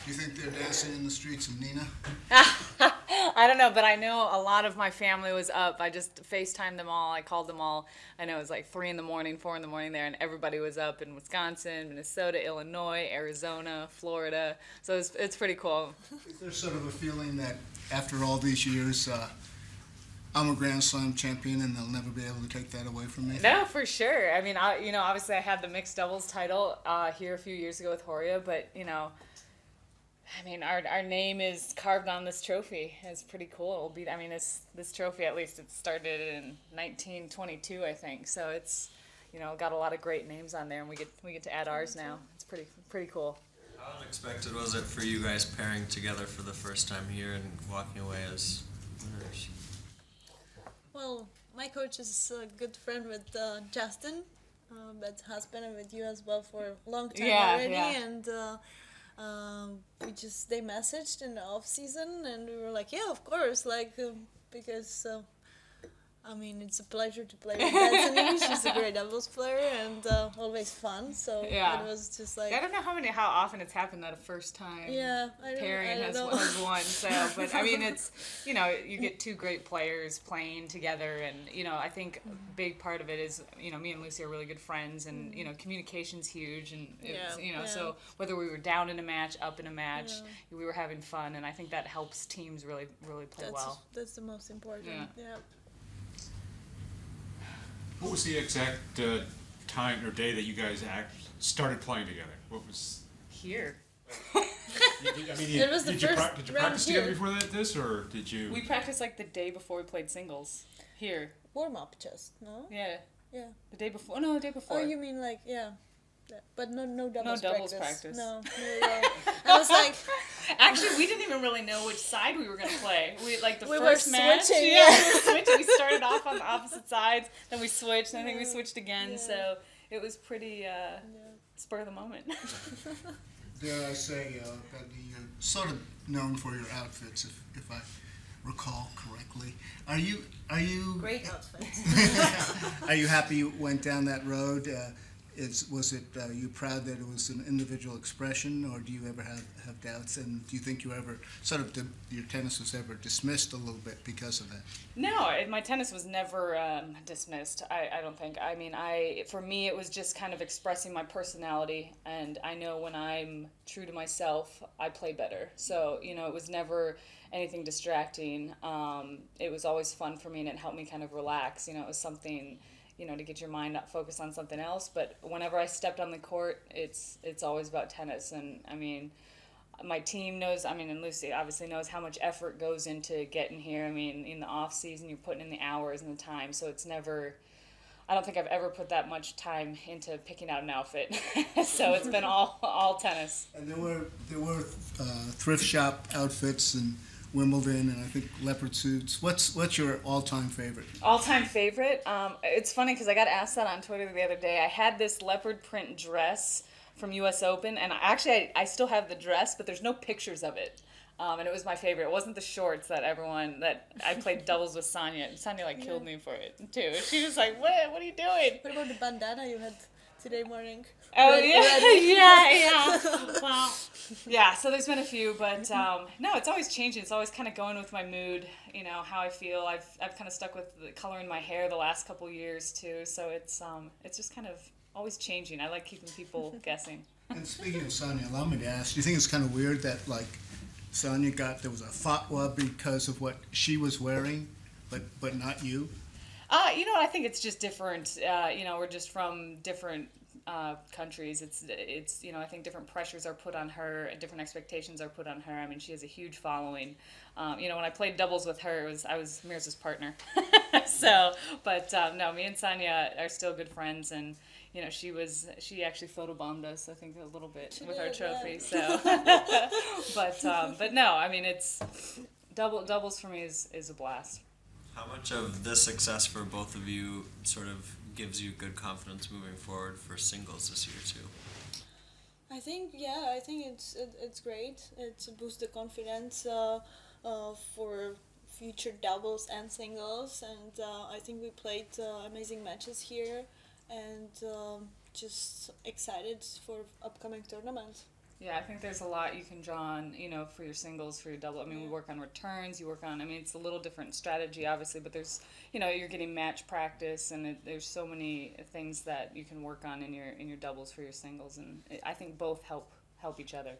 Do you think they're dancing in the streets of Nina? I don't know, but I know a lot of my family was up. I just FaceTimed them all. I called them all. I know it was like 3 in the morning, 4 in the morning there, and everybody was up in Wisconsin, Minnesota, Illinois, Arizona, Florida. So it's pretty cool. Is there sort of a feeling that after all these years, I'm a Grand Slam champion and they'll never be able to take that away from me? No, for sure. I mean, obviously I had the mixed doubles title here a few years ago with Horia, but, I mean, our name is carved on this trophy. It's pretty cool. It'll be, I mean, this trophy, at least it started in 1922, I think. So it's, got a lot of great names on there, and we get to add ours now. It's pretty cool. How unexpected was it for you guys pairing together for the first time here and walking away as winners? Well, my coach is a good friend with Justin, but has been with you as well for a long time already, and they messaged in the off season, and we were like, yeah, of course, because I mean, it's a pleasure to play with Bethanie. She's a great doubles player and always fun. So it was just like, I don't know how often it's happened that a first time pairing has won. So, but I mean, it's you get two great players playing together, and I think a big part of it is me and Lucie are really good friends, and communication's huge, and it's, so whether we were down in a match, up in a match, we were having fun, and I think that helps teams really play well. That's the most important. Yeah. What was the exact time or day that you guys started playing together? What was here? It was the did first you practice together before this, or did you? We practiced like the day before we played singles here. Warm up, just no. Yeah. Yeah. The day before? No, the day before. Oh, you mean like but no doubles practice. No. I was like. Actually, we didn't even really know which side we were going to play. We were first match. Switching, we were switching. We started off on the opposite sides, then we switched, and I think we switched again. So it was pretty spur of the moment. Dare I say, Bethanie, you're sort of known for your outfits, if I recall correctly. Are you great outfits? Are you happy you went down that road? Was it you proud that it was an individual expression, or do you ever have doubts? And do you think you ever your tennis was ever dismissed a little bit because of that? No, my tennis was never dismissed. I don't think. I mean, for me it was just kind of expressing my personality, and I know when I'm true to myself, I play better. So it was never anything distracting. It was always fun for me, and it helped me kind of relax. It was something. To get your mind not focused on something else. But whenever I stepped on the court, it's always about tennis. And, I mean, my team knows, and Lucie obviously knows how much effort goes into getting here. I mean, in the off season, you're putting in the hours and the time. So it's never, I don't think I've ever put that much time into picking out an outfit. So it's been all tennis. And there were thrift shop outfits and Wimbledon, and I think leopard suits. What's your all-time favorite? All-time favorite? It's funny because I got asked that on Twitter the other day. I had this leopard print dress from U.S. Open, and I still have the dress, but there's no pictures of it. And it was my favorite. It wasn't the shorts that I played doubles with Sonia. Sonia killed me for it too. She was like, "What are you doing?" What about the bandana you had today morning? Oh, yeah. Well, yeah, so there's been a few, but no, it's always changing. It's always kind of going with my mood, how I feel. I've kind of stuck with the color in my hair the last couple years, too, so it's just kind of always changing. I like keeping people guessing. And speaking of Sonia, allow me to ask, do you think it's kind of weird that, Sonia there was a fatwa because of what she was wearing, but not you? I think it's just different. We're just from different countries. It's I think different pressures are put on her, different expectations are put on her. I mean, she has a huge following. When I played doubles with her, I was Mirza's partner. So, but no, me and Sonia are still good friends, and she actually photobombed us, I think, a little bit with our trophy. So, but no, I mean, it's doubles for me is a blast. How much of this success for both of you sort of gives you good confidence moving forward for singles this year too? I think it's great. It boosts the confidence for future doubles and singles, and I think we played amazing matches here, and just excited for upcoming tournament. Yeah, I think there's a lot you can draw on, for your singles, for your double. I mean, we work on returns, it's a little different strategy, obviously, but there's, you're getting match practice, and there's so many things that you can work on in your doubles for your singles, and I think both help each other.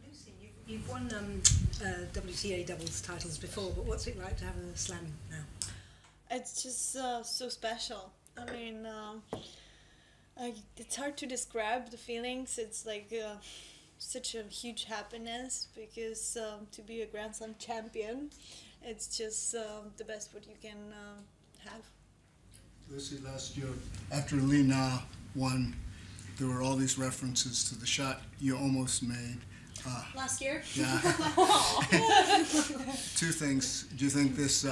Lucie, you've won WTA doubles titles before, but what's it like to have a slam now? It's just so special. I mean, it's hard to describe the feelings. It's like such a huge happiness because to be a Grand Slam champion, it's just the best what you can have. Lucie, last year, after Lina won, there were all these references to the shot you almost made. Last year? Yeah. Two things. Do you think this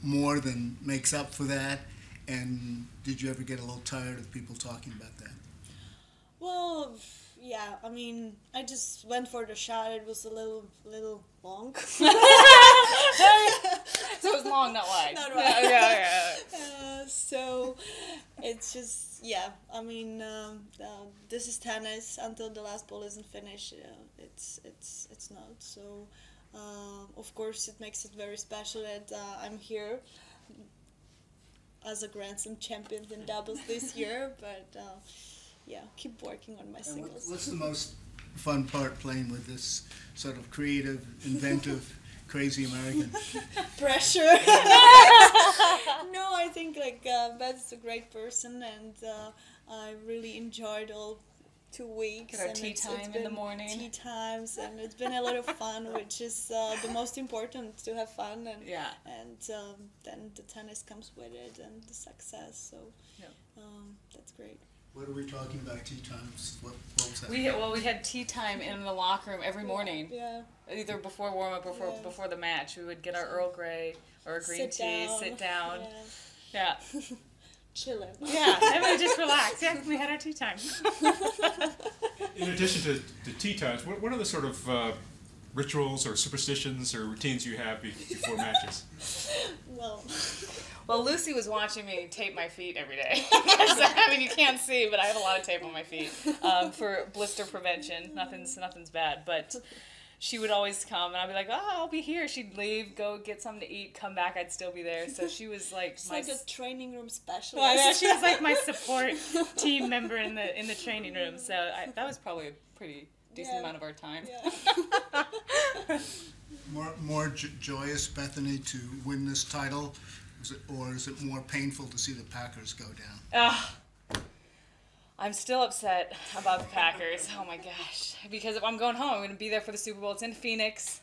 more than makes up for that? And did you ever get a little tired of people talking about that? Well, yeah. I mean, I just went for the shot. It was a little long. So it was long, not wide. Not wide. Yeah. So it's just, yeah. I mean, this is tennis. Until the last ball isn't finished, it's not. So, of course, it makes it very special that I'm here as a Grand Slam champion in doubles this year, but yeah, keep working on my singles. What's the most fun part playing with this sort of creative, inventive, crazy American? Pressure. No, I think Beth's a great person, and I really enjoyed all 2 weeks. Get our and tea time in the morning. Tea times, and it's been a lot of fun, which is the most important, to have fun, and Yeah. and then the tennis comes with it and the success. So that's great. What are we talking about, tea times? What was that? We had tea time in the locker room every morning. Yeah. Either before warm up or before the match. We would get our Earl Grey or a green tea, sit down. Yeah. Chilling. Yeah, and we just relax. Yeah, we had our tea time. In addition to the tea times, what are the sort of rituals or superstitions or routines you have before matches? Well, Lucie was watching me tape my feet every day. I mean, you can't see, but I have a lot of tape on my feet for blister prevention. Nothing's bad, but she would always come, and I'd be like, "Oh, I'll be here." She'd leave, go get something to eat, come back, I'd still be there. So she was like it's like a training room specialist. Well, yeah, she was like my support team member in the training room. So that was probably a pretty decent amount of our time. Yeah. More joyous, Bethanie, to win this title, or is it more painful to see the Packers go down? I'm still upset about the Packers. Oh my gosh. Because if I'm going home, I'm going to be there for the Super Bowl. It's in Phoenix.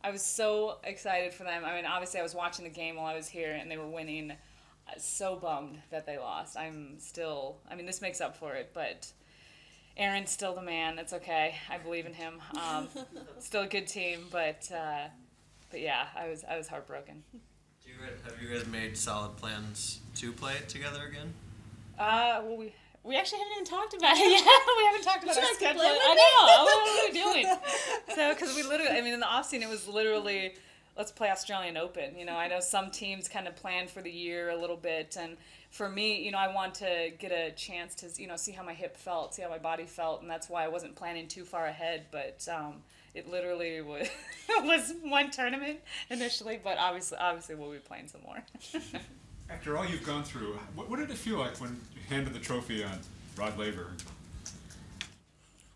I was so excited for them. I mean, obviously I was watching the game while I was here and they were winning. I was so bummed that they lost. This makes up for it, but Aaron's still the man. It's okay. I believe in him. Still a good team, but yeah, I was heartbroken. Have you guys made solid plans to play it together again? Well, we actually haven't even talked about it yet. We haven't talked about our schedule. I know. What are we doing? So, because we literally, in the off season, it was literally, let's play Australian Open. I know some teams kind of plan for the year a little bit, and for me, I want to get a chance to, see how my hip felt, see how my body felt, and that's why I wasn't planning too far ahead. But it literally was one tournament initially, but obviously we'll be playing some more. After all you've gone through, what did it feel like when you handed the trophy on Rod Laver?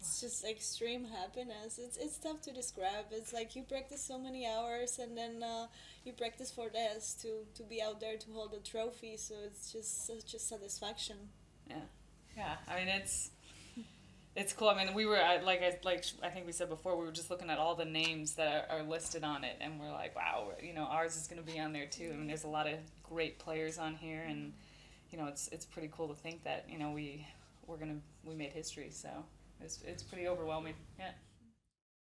It's just extreme happiness. It's tough to describe. It's like you practice so many hours, and then you practice for this to be out there to hold the trophy. So it's just such a satisfaction. Yeah. It's cool. We were I think we said before, we were just looking at all the names that are listed on it, and we're like, wow, ours is going to be on there too. There's a lot of great players on here, and it's pretty cool to think that we made history. So it's pretty overwhelming. Yeah.